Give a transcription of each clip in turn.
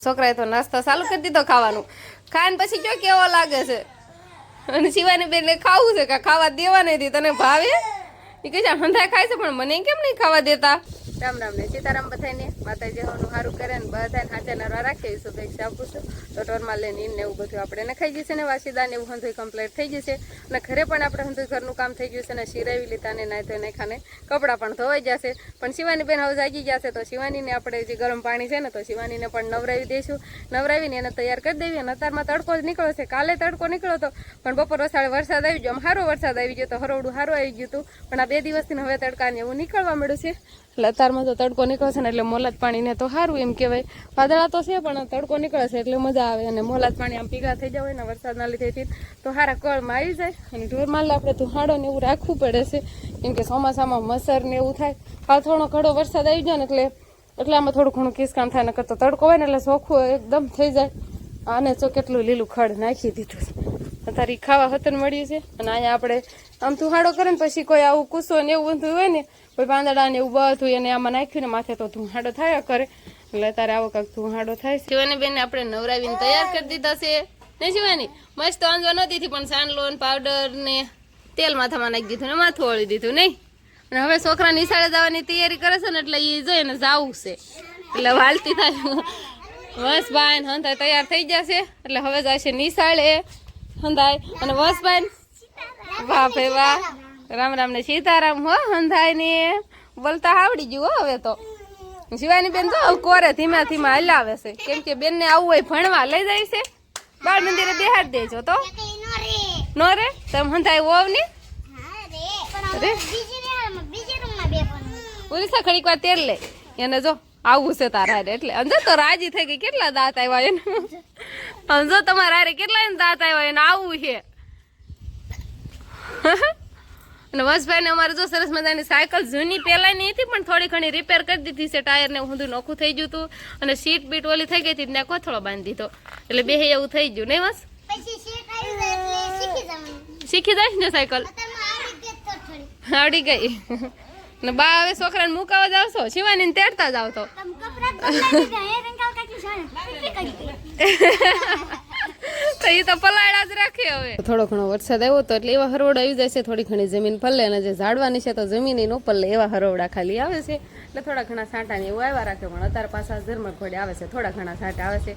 છોકરાએ તો નાસ્તો ચાલુ કરી દીધો ખાવાનું. ખાઈને પછી જો કેવો લાગે છે. અને શિવાની બેનને ખાવું છે કે ખાવા દેવા નથી. તને ભાવે? એ કહે છે હંધાય ખાય છે પણ મને કેમ નહીં ખાવા દેતા. રામ રામ ને સીતારામ બધાને. માતાજી હોનું સારું કરે ને બધાને હાચા નરવા રાખે એવી શુભેચ્છા આપું છું. તો ટોરમાં લઈને ને એવું બધું આપણે એને ખાઈ જશે ને વાસીદા ને એવું હંધુય કમ્પ્લીટ થઈ જશે. અને ઘરે પણ આપણે હંધુય ઘરનું કામ થઈ ગયું છે ને શિરાવી લીધા ને નાય તો નાખાને કપડાં પણ ધોવાઈ જશે. પણ શિવાની બેન હવે જાગી જશે તો શિવાનીને આપણે જે ગરમ પાણી છે ને તો શિવાનીને પણ નવરાવી દઈશું. નવરાવીને એને તૈયાર કરી દેવી. અને અત્યારમાં તડકો જ નીકળ્યો છે. કાલે તડકો નીકળ્યો હતો પણ બપોર વસાડે વરસાદ આવી ગયો. સારો વરસાદ આવી ગયો તો હરોવડું સારું આવી ગયું હતું. પણ આ 2 દિવસથી હવે તડકાને એવું નીકળવા મળ્યું છે. એટલે અત્યારમાં તો તડકો નીકળે છે ને એટલે મોલાદ પાણીને તો સારું એમ કહેવાય. વાદળા તો છે પણ તડકો નીકળે છે એટલે મજા આવે. અને મોલાદ પાણી આમ પીગા થઈ જાય ને વરસાદના લીધેથી તો સારા કળમાં આવી જાય. અને ઢોરમાલ આપણે ધુહાડો ને એવું રાખવું પડે છે કેમ કે ચોમાસામાં મસર ને એવું થાય. હાલ થોડો ઘણો વરસાદ આવી જાય ને એટલે આમાં થોડું ઘણું કિસકામ થાય ને કરતો તડકો હોય ને એટલે ચોખ્ખું એકદમ થઈ જાય. આને તો કેટલું લીલું ખડ નાખી દીધું છે. અત્યારે ખાવા હતન મળ્યું છે. અને અહીંયા આપણે આમ ધુહાડો કરે ને પછી કોઈ આવું કૂસો ને એવું બધું હોય ને કોઈ પાંદડા ને એવું બધું એને આમાં નાખ્યું ને માથે તો ધુહાડો થયા કરે. એટલે અત્યારે આવો કાંક ધુહાડો થાય. શિવાની બેન આપણે નવરાવીને તૈયાર કરી દીધા છે ને શિવાની મસ્ત આંજવા નહોતી પણ સાનલો પાવડર ને તેલ માથામાં નાખી દીધું ને માથું ઓળી દીધું નહીં. અને હવે છોકરા નિશાળે જવાની તૈયારી કરે છે ને એટલે એ જોઈ ને જાવું છે એટલે વાલતી થાય. વસભાઈ હંધાય તૈયાર થઈ જશે એટલે હવે જશે નિશાળે હંધાય. અને વસભાઈ વાહ ભાઈ વાહ રામ રામ ને સીતારામ હો હંધાય ને બોલતા આવડી ગયું હવે તો. શિવાની બેન તો કોરે ધીમા ધીમા હલાવે છે કેમ કે બેન ને આવું હોય ભણવા લઈ જાય છે. બાળ મંદિરે બેહાડ દેજો તો નો રે તમે હંધાય હોવ ને ઉરીસા ઘડીક વાર તેલ લે એને જો આવું છે તારા હારે એટલે અંજો તો રાજી થઈ ગઈ. કેટલા દાંત આવ્યા એને અંજો તમારા હારે કેટલા દાંત આવ્યા એને આવું છે. અને વસભાઈ ને અમારે જો સરસ મજાની સાયકલ જૂની પેલા ની હતી પણ થોડી ઘણી રિપેર કરી દીધી છે. ટાયર ને ઊંધું નોખું થઈ ગયું હતું અને સીટ બીટ ઓલી થઈ ગઈ હતી ત્યાં કોથળો બાંધી દીધો એટલે બે એવું થઈ ગયું નહીં બસ. શીખી જાય ને સાયકલ આવડી ગઈ. ને બા હવે છોકરાને મુકાવા જાવ છો શિવાની ને તેડતા જાવ તો એ તો પલાળા જ રાખે. હવે થોડો ઘણો વરસાદ આવ્યો તો એટલે એવા હરોવડા આવી જાય છે. થોડી ઘણી જમીન પલ્લે અને જે ઝાડવાની છે તો જમીન ન પલ્લે એવા હરોવડા ખાલી આવે છે. એટલે થોડા ઘણા સાંટા ને એવું આવ્યા રાખે પણ અત્યારે પાછા ઝરમર ઘોડે આવે છે. થોડા ઘણા સાંટા આવે છે.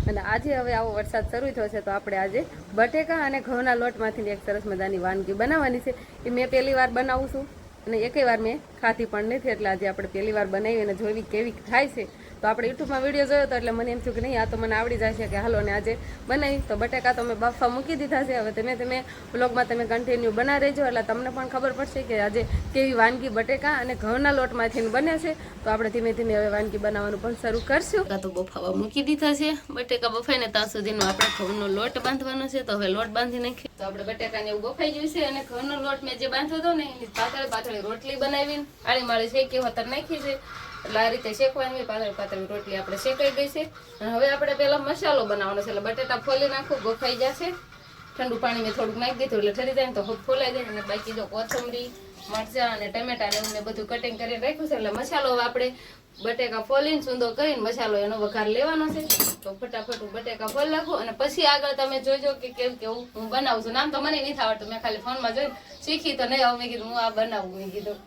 અને આજે હવે આવો વરસાદ શરૂ થયો છે તો આપણે આજે બટેકા અને ઘઉંના લોટમાંથી એક સરસ મજાની વાનગી બનાવવાની છે. એ મેં પહેલી વાર બનાવું છું અને એકેય વાર મેં ખાધી પણ નથી એટલે આજે આપણે પહેલી વાર બનાવી અને જોવી કેવી થાય છે. તો આપણે યુટ્યુબમાં વિડીયો જોયો હતો એટલે મને એમ થયું કે નહીં આ તો મને આવડી જાય છે કે હાલો ને આજે બનાવી. તો બટેકા તો મેં બાફવા મૂકી દીધા છે. હવે તમે વ્લોગમાં તમે કન્ટિન્યુ બના રહેજો એટલે તમને પણ ખબર પડશે કે આજે કેવી વાનગી બટેકા અને ઘઉંના લોટમાંથી બને છે. તો આપણે ધીમે ધીમે હવે વાનગી બનાવવાનું પણ શરૂ કરશું. તો બફાવા મૂકી દીધા છે. બટેકા બફાઈને ત્યાં સુધીનો આપણે ઘઉંનો લોટ બાંધવાનો છે. તો હવે લોટ બાંધી નાખીએ. તો આપણે બટેકાને એવું બફાઈ ગયું છે અને ઘઉંનો લોટ મેં જે બાંધ્યો હતો ને એની પાતળી રોટલી બનાવીને આળી માળી શેકી હોતર નાખી છે. એટલે આ રીતે શેકવાની પાતળી રોટલી આપણે શેકાઈ ગઈ છે. અને હવે આપણે પેલા મસાલો બનાવવાનો છે. એટલે બટેટા ફોલી નાખું બફાઈ જશે. ઠંડુ પાણી મેં થોડુંક નાખી દીધું એટલે ઠરી જાય ને તો ફોલાઈ જાય. અને બાકી જો કોથમરી મરચાં અને ટમેટા ને એવું મેં બધું કટિંગ કરીને રાખ્યું છે. એટલે મસાલો આપણે બટેકા ફોલીને સૂંદો કરીને મસાલો એનો વઘાર લેવાનો છે. તો ફટાફટ બટેકા ફોલી નાખું અને પછી આગળ તમે જોજો કે કેવું હું બનાવું છું. નામ તો મને નથી આવડતું મેં ખાલી ફોનમાં જોઈને શીખી તો નહીં આવું મેં કીધું હું આ બનાવું મેં કીધું.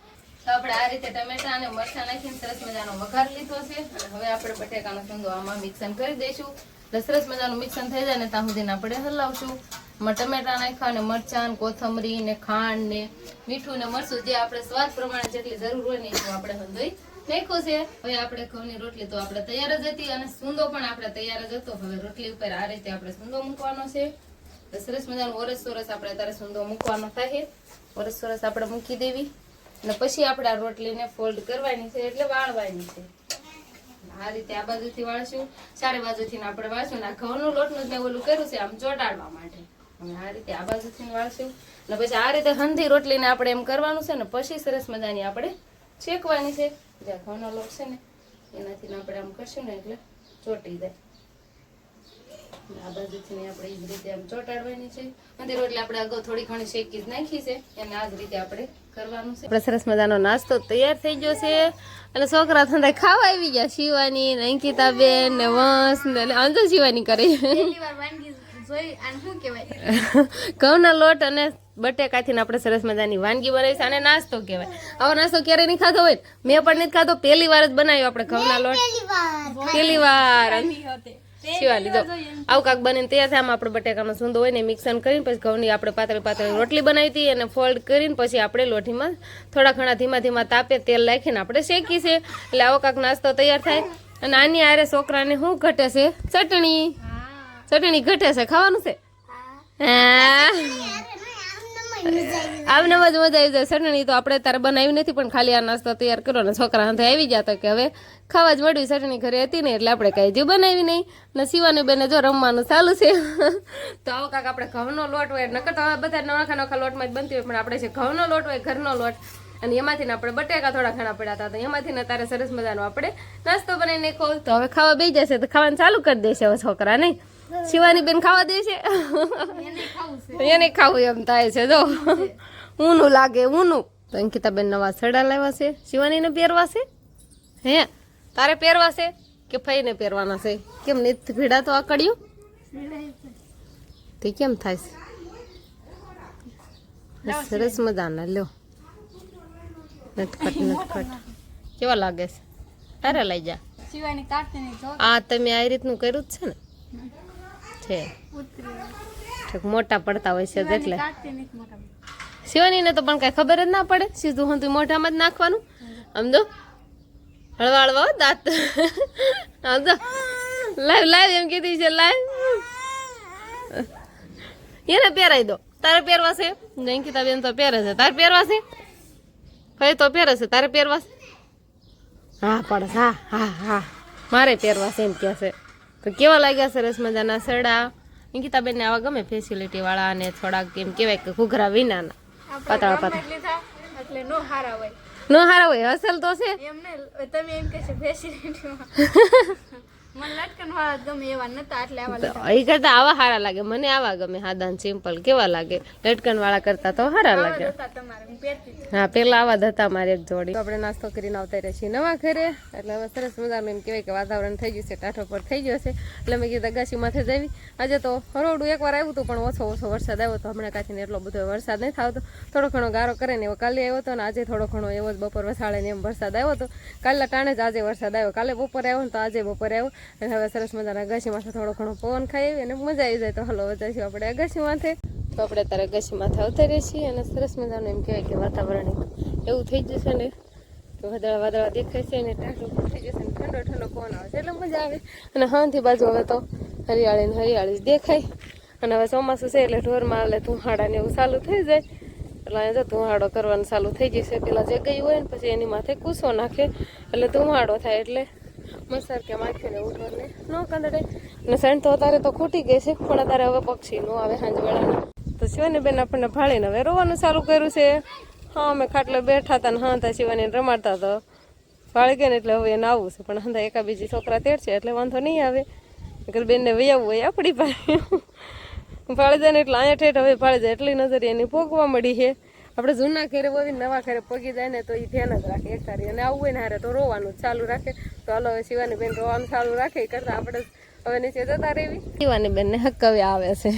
તો આપણે આ રીતે ટમેટા અને મરચાં નાખીને સરસ મજાનો વઘાર લીધો છે. અને હવે આપણે બટેકાનો સૂંદો આમાં મિક્સન કરી દઈશું. એટલે સરસ મજાનું મિક્સન થઈ જાય ને ત્યાં સુધીને આપણે હલાવશું. ટમેટા નાખ્યા અને મરચાં કોથમરી ને ખાંડ ને મીઠું ને મરચું જે આપણે સ્વાદ પ્રમાણે જેટલી જરૂર હોય ને એટલું આપણે હંધોઈ નાખ્યું છે. હવે આપણે ઘઉંની રોટલી તો આપણે તૈયાર જ હતી અને સૂંદો પણ આપણે તૈયાર જ હતો. હવે રોટલી ઉપર આ રીતે આપણે સૂંદો મૂકવાનો છે. સરસ મજાનું ઓરસ સોરસ આપણે અત્યારે સૂંદો મૂકવાનો થાય. ઓરસ સોરસ આપણે મૂકી દેવી અને પછી આપણે આ રોટલીને ફોલ્ડ કરવાની છે એટલે વાળવાની છે. આ રીતે આ બાજુથી વાળશું ચારે બાજુથી આપણે વાળશું. આ ઘઉંનું લોટનું જ મેં ઓલું કર્યું છે આમ ચોટાડવા માટે. આ રીતે આ બાજુથી વાળશું અને પછી આ રીતે હંધી રોટલીને આપણે એમ કરવાનું છે ને પછી સરસ મજાની આપણે શેકવાની છે. જ્યાં ઘઉંનો લોટ છે ને એનાથી આપણે આમ કરશું ને એટલે ચોટી જાય. આ બાજુથી ને આપણે એ જ રીતે આમ ચોટાડવાની છે અને રોટલી આપણે અગાઉ થોડી ઘણી શેકી જ નાખી છે એને આ જ રીતે આપણે કરવાનું છે. આપણે સરસ મજાનો નાસ્તો તૈયાર થઈ ગયો છે અને છોકરા ધંધા ખાવા આવી ગયા. શિવાની ને અંકિતાબેન ને વંશ ને અંજુ શિવાની કરી ઘઉંના લોટ અને બટેકાથી આપણે સરસ મજાની વાનગી બનાવી છે અને નાસ્તો કહેવાય. આવો નાસ્તો ક્યારે નહીં ખાધો હોય મેં પણ નથી ખાધો, પહેલી વાર જ બનાવ્યો આપણે ઘઉંના લોટ પહેલી વાર. શિવાની જો આવું કાંક બનીને તૈયાર થાય. આમાં આપણે બટેકાનો સૂંદો હોય ને મિક્સન કરીને પછી ઘઉંની આપણે પાતળી પાતળી રોટલી બનાવી હતી અને ફોલ્ડ કરીને પછી આપણે લોટીમાં થોડા ઘણા ધીમા ધીમા તાપે તેલ નાખીને આપણે શેકી છે. એટલે આવો કાંક નાસ્તો તૈયાર થાય. અને આની આરે છોકરાને શું ઘટે છે? ચટણી. ચટણી ઘટે છે, ખાવાનું છે. આમને જ મજા આવી જાય. ચટણી તો આપણે તારે બનાવી નથી પણ ખાલી આ નાસ્તો તૈયાર કરો ને છોકરા હાથે આવી જતા કે હવે ખાવા જ મળ્યું. ચટણી ઘરે હતી ને એટલે આપણે કઈ જ બનાવી નહીં. ને શિવાની બેને જો રમવાનું ચાલુ છે. તો આવો કાંક આપણે ઘઉંનો લોટ હોય નકર તો બધા નોખા નોખા લોટમાં જ બનતી હોય પણ આપણે છે ઘઉંનો લોટ હોય ઘરનો લોટ અને એમાંથી ને આપણે બટેકા થોડા ઘણા પડ્યા હતા તો એમાંથી ને તારે સરસ મજાનો આપણે નાસ્તો બનાવી નાખો. તો હવે ખાવા બેસી જશે તો ખાવાનું ચાલુ કરી દેશે હવે છોકરા નહીં. શિવાની બેન ખાવા દે છે એને ખાવું એમ થાય છે. જો ઊનું લાગે ઊનું. તો અંકિતાબેન નવા સડા લાવ્યા છે શિવાનીને પહેરવા છે. હે તારે પહેરવા છે કે ફઈને પહેરવાના છે? કેમ નથી ભીડા તો આકડ્યું તે કેમ થાય છે? સરસ મજાના લ્યો નટખટ નટખટ કેવા લાગે છે? તારે લઈ જા. આ તમે આ રીતનું કર્યું જ છે ને છે મોટા પડતા હોય છે એટલે શિવાનીને તો પણ કઈ ખબર જ ના પડે. સીધું હું તું મોઢામાં જ નાખવાનું. આમ જો હળવા હળવા દાંત આમ જો લાવ લાવ એમ કીધી છે લાવ એને પહેરાઈ દો. તારે પહેરવા છે? અંકિતાબેન તો પહેરે છે. તારે પહેરવા છે? કઈ તો પહેરે છે. તારે પહેરવા છે? હા પડે હા હા હા મારે પહેરવા છે એમ કે છે. તો કેવા લાગ્યા સરસ મજાના સડા? અંકિતાબેનને આવા ગમે ફેસિલિટી વાળા અને થોડાક એમ કહેવાય કે ઘૂઘરા વિનાના પાતળા પાતળા એટલે નો હારા હોય અસલ તો છે એમને તમે એમ કે છે ફેસિલિટીમાં મને લટકન વાળા ગમે એવા નતા એટલે આવા એ કરતા આવા હારા લાગે. મને આવા ગમે સાદા સિમ્પલ. કેવા લાગે? લટકન વાળા કરતા તો હારા લાગે. હા પેલા આવા જ હતા મારે એક જોડી. આપણે નાસ્તો કરીને આવતા રહ્યા છીએ નવા ઘરે એટલે હવે સરસ મજાનું એમ કહેવાય કે વાતાવરણ થઈ ગયું છે ટાઠો પર થઈ ગયો છે એટલે મેં કીધું અગાસી માથે જવી. આજે તો હરોડું એકવાર આવ્યું હતું પણ ઓછો વરસાદ આવ્યો હતો. હમણાં કાચીને એટલો બધો વરસાદ નહીં થતો. થોડો ઘણો ગારો કરે ને એવો કાલે આવ્યો હતો ને આજે થોડો ઘણો એવો જ બપોર વસાડે ને એમ વરસાદ આવ્યો હતો. કાલના ટાણે જ આજે વરસાદ આવ્યો. કાલે બપોરે આવ્યો ને તો આજે બપોરે આવ્યો. અને હવે સરસ મજાના અગાસી માથે થોડો ઘણો પવન ખાઈ અને મજા આવી જાય. તો હલો જઈશું આપણે અગાસી માથે. તો આપણે તારે અગાસી માથે આવતા રહીએ છીએ અને સરસ મજાનું એમ કહેવાય કે વાતાવરણ એવું થઈ જશે ને કે વાદળા વાદળા દેખાય છે ને ટાઢું પણ થઈ જશે ને ઠંડો ઠંડો પવન આવે છે એટલે મજા આવે. અને હાંથી બાજુ હવે તો હરિયાળી ને હરિયાળી જ દેખાય. અને હવે ચોમાસું છે એટલે ઢોરમાં એટલે ધુહાડા ને એવું ચાલુ થઈ જાય એટલે અહીંયા જો ધુહાડો કરવાનું ચાલુ થઈ જશે. પેલા જે ગઈ હોય ને પછી એની માથે કૂસો નાખે એટલે ધુહાડો થાય એટલે મસર કે માખીને ઉઠવાને ન કંદડે. અને સણ તો અત્યારે તો ખૂટી ગઈ છે પણ અત્યારે હવે પક્ષી નો આવે સાંજ વેળાના. તો શિવાની બેન આપણને ભાળીને હવે રોવાનું ચાલુ કર્યું છે. હા અમે ખાટલે બેઠા હતા ને હા શિવાનીને રમાડતા તો ભાળી ગયા ને એટલે હવે એને આવવું છે પણ હંધા એકા બીજી છોકરા તેડશે એટલે વાંધો નહીં આવે. બેનને વૈયાવું હોય આપણી પાસે ભાળી જાય ને એટલે અહીંયા ઠેઠ હવે ભાળી જાય એટલી નજર એની ભોગવા મળી છે. આપણે જૂના ઘરે હોય નવા ઘરે પગી જાય ને તો એ ધ્યાન જ રાખે એક સારી અને આવું હોય ને હારે તો રોવાનું ચાલુ રાખે. તો હાલો હવે શિવાની બેન રોવાનું ચાલુ રાખે એ કરતા આપણે હવે નીચે જતા રહેવી. શિવાની બેન ને હક્કવે આવે છે.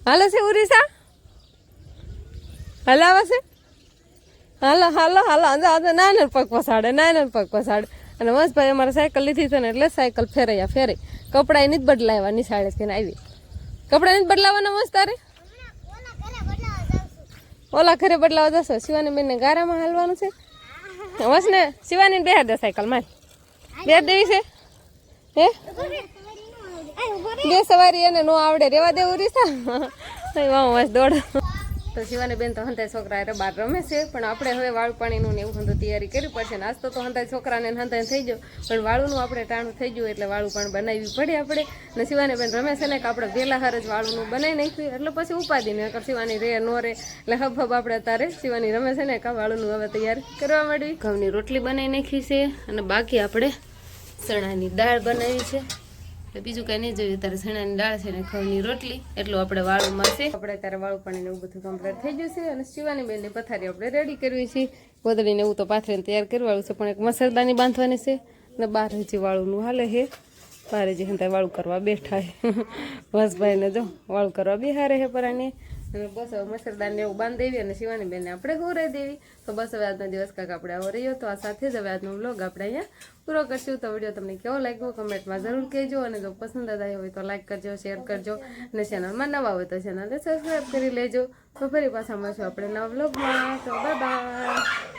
હાલે છે ઉરીસા હલાવે છે. હાલો હાલો હાલો આજે નાના પગ પસાડે નાના પગ પસાડે. અને મસ્તભાઈ અમારે સાયકલ લીધી છે ને એટલે સાયકલ ફેરાયા ફેરે. કપડા નથી બદલાવ્યા નિશાળે થઈને આવી. કપડા નથી બદલાવાના મસ્ત તારે? ઓલા ઘરે બદલાવા જશો? શિવાની બેન ને ગારામાં હાલવાનું છે બસ ને. શિવાની બેહાર દે સાયકલ માં બેહાર દેવી છે હે? બે સવારી એને નો આવડે રેવા દેવું રીસા વાહ દોડ. તો શિવાની બેન તો હંતાઈ છોકરા એટલે બહાર રમે છે પણ આપણે હવે વાળું પાણીનું ને એવું હંધો તૈયારી કરવી પડશે. નાસ્તો તો હંતાઈ છોકરાને હંતાઈ થઈ ગયો પણ વાળુનું આપણે ટાણું થઈ ગયું એટલે વાળું પણ બનાવવી પડે આપણે. ને શિવાની બેન રમે છે ને કે આપણે વહેલા હાર જ વાળુનું બનાવી નાખ્યું એટલે પછી ઉપાધિ ને શિવાની રે નો રે એટલે હબ હબ આપણે તારે શિવાની રમે છે ને કા વાળુનું હવે તૈયાર કરવા માંડવી. ઘઉંની રોટલી બનાવી નાખી છે અને બાકી આપણે ચણાની દાળ બનાવી છે એટલે બીજું કંઈ નહીં જોયું. ત્યારે ચણાની દાળ છે ને ઘઉંની રોટલી, એટલું આપણે વાળુંમાં છે. આપણે ત્યારે વાળું પાણીને એવું બધું કમ્પ્લીટ થઈ ગયું છે. અને શિવાની બેનની પથારી આપણે રેડી કરવી છે. ગોદડીને એવું તો પાથરીને તૈયાર કરવાળું છે, પણ એક મસરદાની બાંધવાની છે. અને બહાર હજી વાળુંનું હાલે છે. બહાર હજી હંતા વાળું કરવા બેઠા છે. બસભાઈને જો વાળું કરવા બિહારે છે પરાને. અને બસ હવે મસરદારને એવું બાંધી દેવી અને શિવાની બેનને આપણે હોરાઈ દેવી. તો બસ હવે આજનો દિવસ કાંક આપણે આવો રહ્યો. તો આ સાથે જ હવે આજનો વ્લોગ આપણે અહીંયા પૂરો કરશું. તો વિડીયો તમને કેવો લાગ્યો કમેન્ટમાં જરૂર કહેજો. અને જો પસંદ આવ્યો હોય તો લાઈક કરજો, શેર કરજો. અને ચેનલમાં નવા હોય તો ચેનલને સબસ્ક્રાઈબ કરી લેજો. તો ફરી પાછા મળશું આપણે નવા વ્લોગમાં. તો બાય બાય.